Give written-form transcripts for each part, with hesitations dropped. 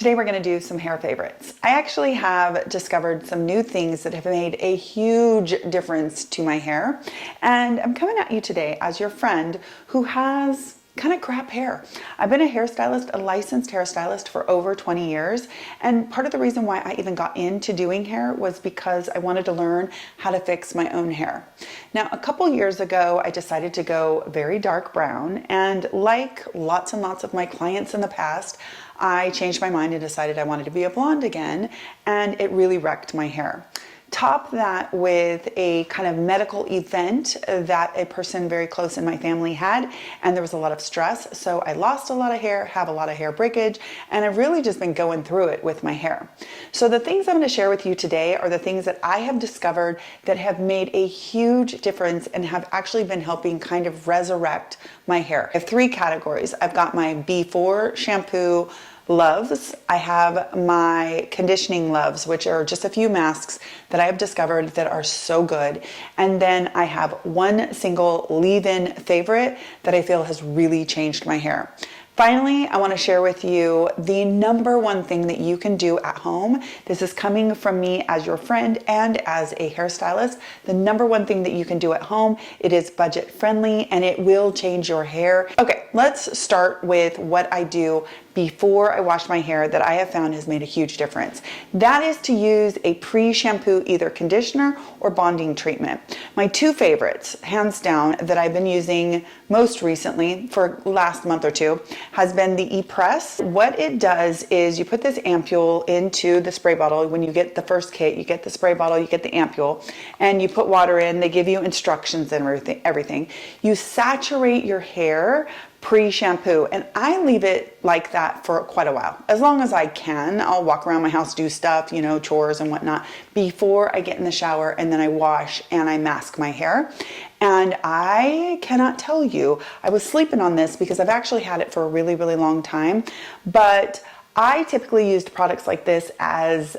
Today we're going to do some hair favorites. I actually have discovered some new things that have made a huge difference to my hair, and I'm coming at you today as your friend who has kind of crap hair. I've been a hairstylist, a licensed hairstylist for over 20 years, and part of the reason why I even got into doing hair was because I wanted to learn how to fix my own hair. Now, a couple years ago, I decided to go very dark brown, and like lots and lots of my clients in the past, I changed my mind and decided I wanted to be a blonde again, and it really wrecked my hair. Top that with a kind of medical event that a person very close in my family had, and there was a lot of stress, so I lost a lot of hair, have a lot of hair breakage, and I've really just been going through it with my hair. So the things I'm going to share with you today are the things that I have discovered that have made a huge difference and have actually been helping kind of resurrect my hair. I have three categories. I've got my before shampoo loves, I have my conditioning loves, which are just a few masks that I have discovered that are so good, and then I have one single leave-in favorite that I feel has really changed my hair. Finally, I want to share with you the number one thing that you can do at home. This is coming from me as your friend and as a hairstylist. The number one thing that you can do at home, it is budget friendly and it will change your hair. Okay, let's start with what I do before I wash my hair that I have found has made a huge difference. That is to use a pre-shampoo either conditioner or bonding treatment. My two favorites, hands down, that I've been using most recently for last month or two has been the ePress. What it does is you put this ampule into the spray bottle. When you get the first kit, you get the spray bottle, you get the ampule, and you put water in. They give you instructions and everything. You saturate your hair pre-shampoo, and I leave it like that for quite a while, as long as I can. I'll walk around my house, do stuff, you know, chores and whatnot before I get in the shower, and then I wash and I mask my hair. And I cannot tell you, I was sleeping on this because I've actually had it for a really, really long time, but I typically used products like this as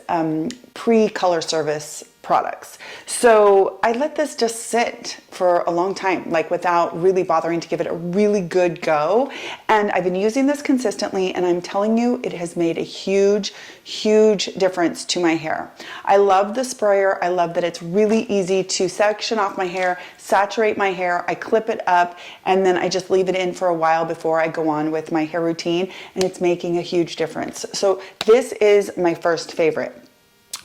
pre-color service products. So I let this just sit for a long time, like without really bothering to give it a really good go. And I've been using this consistently, and I'm telling you, it has made a huge, huge difference to my hair. I love the sprayer. I love that it's really easy to section off my hair, saturate my hair, I clip it up, and then I just leave it in for a while before I go on with my hair routine, and it's making a huge difference. So this is my first favorite.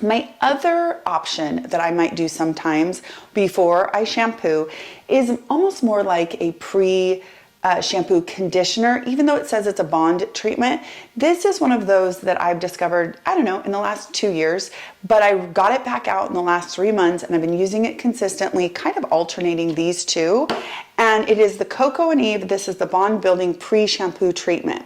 My other option that I might do sometimes before I shampoo is almost more like a shampoo conditioner, even though it says it's a bond treatment. This is one of those that I've discovered, I don't know, in the last 2 years, but I got it back out in the last 3 months, and I've been using it consistently, kind of alternating these two. And it is the Coco and Eve. This is the Bond Building Pre-Shampoo Treatment.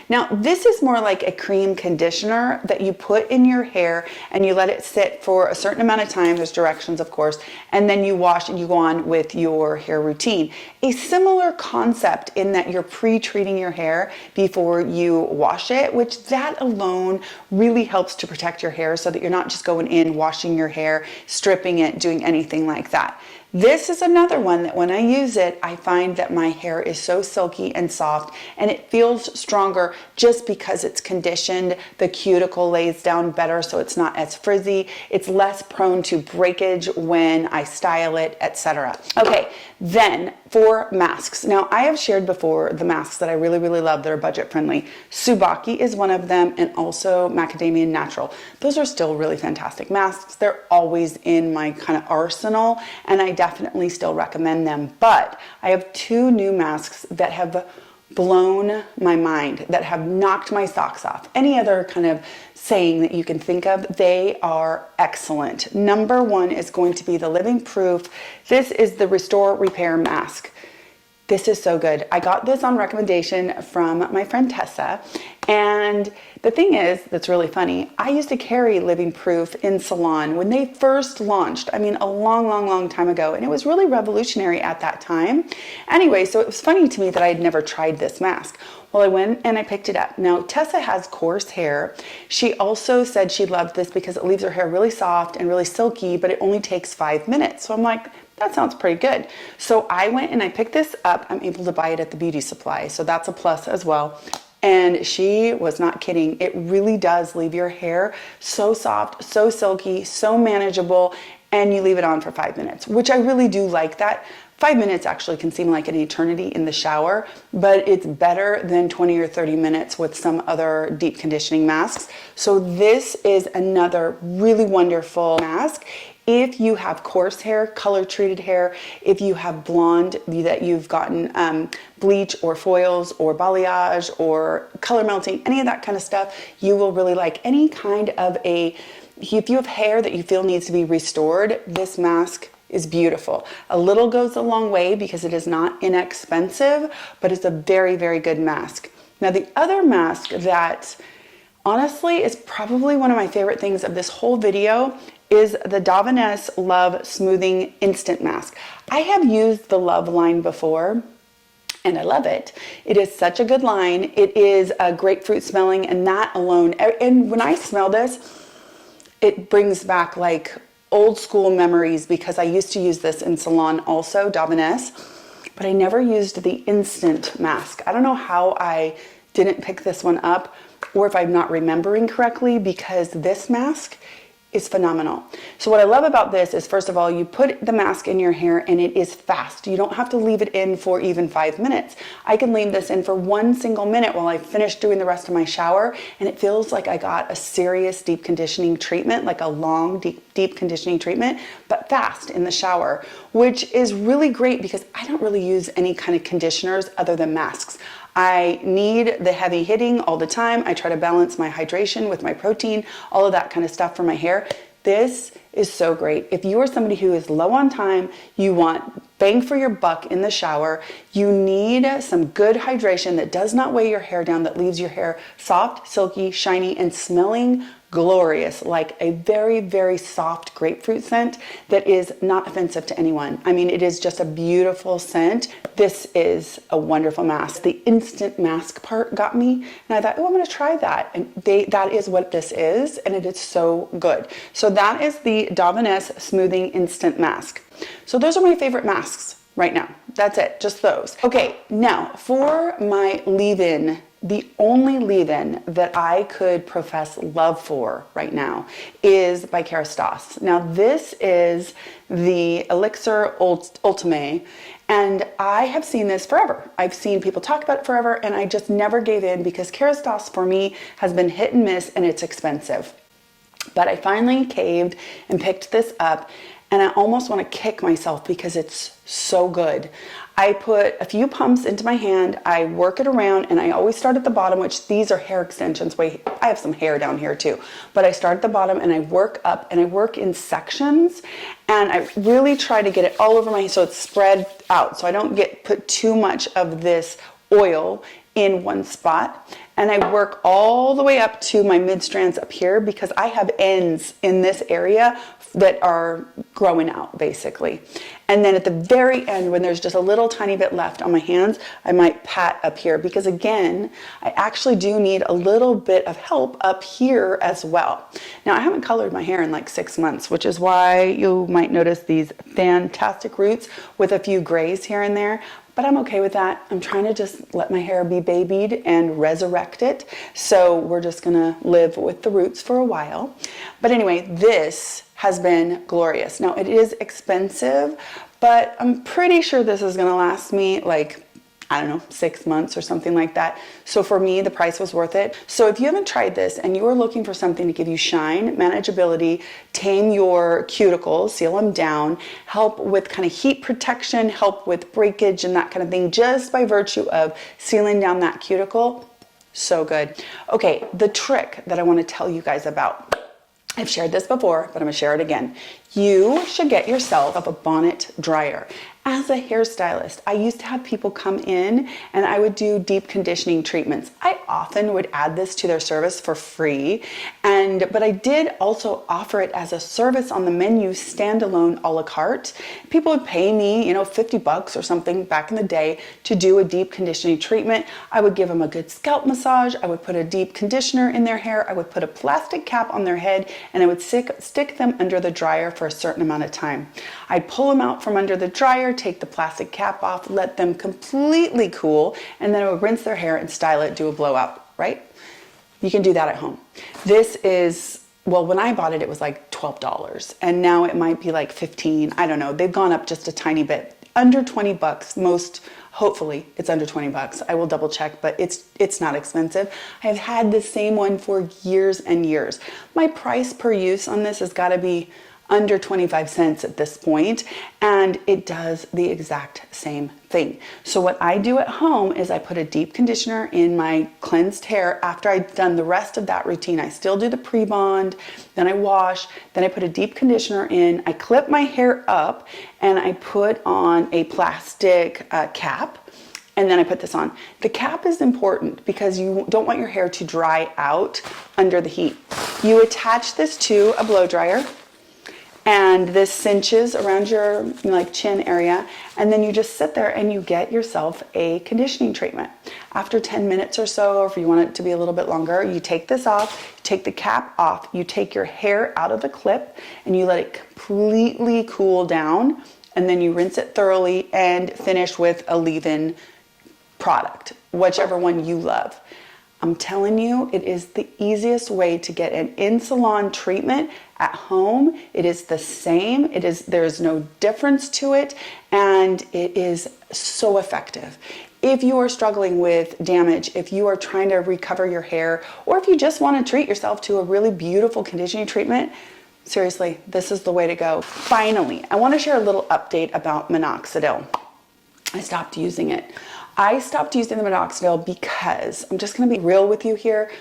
Now, this is more like a cream conditioner that you put in your hair and you let it sit for a certain amount of time. There's directions, of course, and then you wash and you go on with your hair routine. A similar concept in that you're pre-treating your hair before you wash it, which that alone really helps to protect your hair so that you're not just going in, washing your hair, stripping it, doing anything like that. This is another one that when I use it, I find that my hair is so silky and soft, and it feels stronger just because it's conditioned. The cuticle lays down better, so it's not as frizzy. It's less prone to breakage when I style it, etc. Okay, then for masks. Now, I have shared before the masks that I really, really love that are budget friendly. Subaki is one of them, and also Macadamia Natural. Those are still really fantastic masks. They're always in my kind of arsenal, and I definitely still recommend them. But I have two new masks that have blown my mind, that have knocked my socks off. Any other kind of saying that you can think of, they are excellent. Number one is going to be the Living Proof. This is the Restore Repair Mask. This is so good. I got this on recommendation from my friend Tessa, and the thing is, that's really funny, I used to carry Living Proof in salon when they first launched, I mean a long, long, long time ago, and it was really revolutionary at that time. Anyway, so it was funny to me that I had never tried this mask. Well, I went and I picked it up. Now, Tessa has coarse hair. She also said she loved this because it leaves her hair really soft and really silky, but it only takes 5 minutes. So I'm like, that sounds pretty good. So I went and I picked this up. I'm able to buy it at the beauty supply, so that's a plus as well. And she was not kidding. It really does leave your hair so soft, so silky, so manageable, and you leave it on for 5 minutes, which I really do like that. 5 minutes actually can seem like an eternity in the shower, but it's better than 20 or 30 minutes with some other deep conditioning masks. So this is another really wonderful mask. If you have coarse hair, color treated hair, if you have blonde that you've gotten bleach or foils or balayage or color melting, any of that kind of stuff, you will really like. Any kind of if you have hair that you feel needs to be restored, this mask is beautiful. A little goes a long way because it is not inexpensive, but it's a very, very good mask. Now the other mask that honestly is probably one of my favorite things of this whole video is the PENN.SMITH Love Smoothing Instant Mask. I have used the Love line before and I love it. It is such a good line. It is a grapefruit smelling, and that alone, and when I smell this, it brings back like old school memories because I used to use this in salon also, PENN.SMITH, but I never used the instant mask. I don't know how I didn't pick this one up or if I'm not remembering correctly, because this mask is phenomenal. So what I love about this is, first of all, you put the mask in your hair and it is fast. You don't have to leave it in for even 5 minutes. I can leave this in for 1 single minute while I finish doing the rest of my shower, and it feels like I got a serious deep conditioning treatment, like a long deep conditioning treatment, but fast in the shower, which is really great because I don't really use any kind of conditioners other than masks. I need the heavy hitting all the time. I try to balance my hydration with my protein, all of that kind of stuff for my hair. This is so great. If you are somebody who is low on time, you want bang for your buck in the shower, you need some good hydration that does not weigh your hair down, that leaves your hair soft, silky, shiny, and smelling glorious, like a very, very soft grapefruit scent that is not offensive to anyone. I mean, it is just a beautiful scent. This is a wonderful mask. The instant mask part got me, and I thought, oh, I'm gonna try that. And that is what this is, and it is so good. So that is the PENN.SMITH Smoothing Instant Mask. So those are my favorite masks right now. That's it, just those. Okay, now for my leave-in, the only leave-in that I could profess love for right now is by Kerastase. Now this is the Elixir Ultime, and I have seen this forever. I've seen people talk about it forever, and I just never gave in because Kerastase for me has been hit and miss, and it's expensive. But I finally caved and picked this up, and I almost want to kick myself because it's so good. I put a few pumps into my hand, I work it around, and I always start at the bottom, which these are hair extensions. Wait, I have some hair down here too, but I start at the bottom and I work up, and I work in sections, and I really try to get it all over my hair so it's spread out, so I don't put too much of this oil in one spot. And I work all the way up to my mid strands up here because I have ends in this area that are growing out basically. And then at the very end, when there's just a little tiny bit left on my hands, I might pat up here because again, I actually do need a little bit of help up here as well. Now I haven't colored my hair in like 6 months, which is why you might notice these fantastic roots with a few grays here and there. But I'm okay with that. I'm trying to just let my hair be babied and resurrect it. So we're just gonna live with the roots for a while. But anyway, this has been glorious. Now it is expensive, but I'm pretty sure this is gonna last me like, I don't know, 6 months or something like that. So for me, the price was worth it. So if you haven't tried this and you are looking for something to give you shine, manageability, tame your cuticles, seal them down, help with kind of heat protection, help with breakage and that kind of thing, just by virtue of sealing down that cuticle, so good. Okay, the trick that I want to tell you guys about. I've shared this before, but I'm gonna share it again. You should get yourself a bonnet dryer. As a hairstylist, I used to have people come in and I would do deep conditioning treatments. I often would add this to their service for free, but I did also offer it as a service on the menu, standalone a la carte. People would pay me, $50 or something back in the day to do a deep conditioning treatment. I would give them a good scalp massage. I would put a deep conditioner in their hair. I would put a plastic cap on their head, and I would stick them under the dryer for a certain amount of time. I'd pull them out from under the dryer, take the plastic cap off, let them completely cool, and then I would rinse their hair and style it, do a blowout, right? You can do that at home. This is, well, when I bought it, it was like $12, and now it might be like 15. I don't know. They've gone up just a tiny bit, under 20 bucks. Most, hopefully it's under 20 bucks. I will double check, but it's not expensive. I've had the same one for years and years. My price per use on this has got to be under 25 cents at this point, and it does the exact same thing. So what I do at home is I put a deep conditioner in my cleansed hair after I've done the rest of that routine. I still do the pre-bond, then I wash, then I put a deep conditioner in, I clip my hair up, and I put on a plastic cap. And then I put this on. The cap is important because you don't want your hair to dry out under the heat. You attach this to a blow dryer, and this cinches around your like chin area, and then you just sit there and you get yourself a conditioning treatment. After 10 minutes or so, or if you want it to be a little bit longer, you take this off, you take the cap off, you take your hair out of the clip, and you let it completely cool down, and then you rinse it thoroughly and finish with a leave-in product, whichever one you love. I'm telling you, it is the easiest way to get an in-salon treatment at home. It is the same. There's no difference to it, and it is so effective. If you are struggling with damage, if you are trying to recover your hair, or if you just want to treat yourself to a really beautiful conditioning treatment, seriously, this is the way to go. Finally, I want to share a little update about minoxidil. I stopped using it. I stopped using the minoxidil because, I'm just going to be real with you here,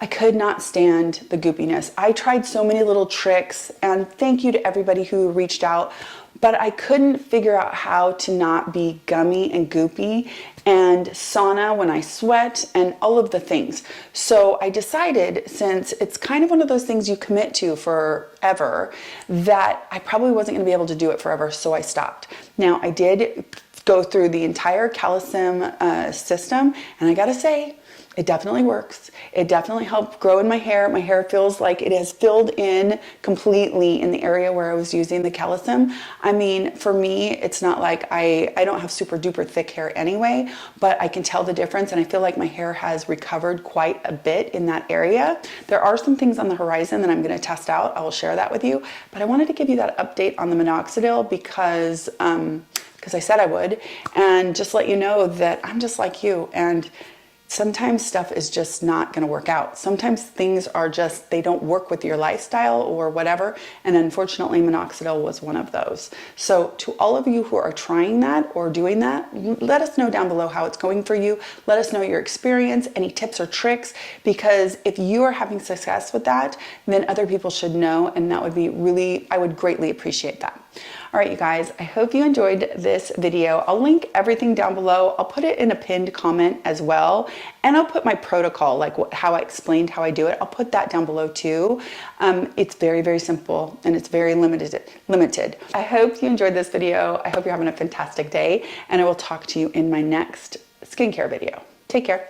I could not stand the goopiness. I tried so many little tricks, and thank you to everybody who reached out, but I couldn't figure out how to not be gummy and goopy, and sauna when I sweat, and all of the things. So I decided, since it's kind of one of those things you commit to forever, that I probably wasn't going to be able to do it forever, so I stopped. Now, I did go through the entire calisthenics system, and I gotta say, it definitely works. It definitely helped grow in my hair. My hair feels like it has filled in completely in the area where I was using the calisthenics. I mean, for me, it's not like I don't have super duper thick hair anyway, but I can tell the difference, and I feel like my hair has recovered quite a bit in that area. There are some things on the horizon that I'm going to test out. I will share that with you, but I wanted to give you that update on the minoxidil because I said I would, and just let you know that I'm just like you, and sometimes stuff is just not going to work out. Sometimes things are just, they don't work with your lifestyle or whatever, and unfortunately minoxidil was one of those. So to all of you who are trying that or doing that, let us know down below how it's going for you. Let us know your experience, any tips or tricks, because if you are having success with that, then other people should know, and that would be really, I would greatly appreciate that. All right, you guys, I hope you enjoyed this video. I'll link everything down below. I'll put it in a pinned comment as well. And I'll put my protocol, like how I explained how I do it. I'll put that down below too. It's very, very simple, and it's very limited. I hope you enjoyed this video. I hope you're having a fantastic day, and I will talk to you in my next skincare video. Take care.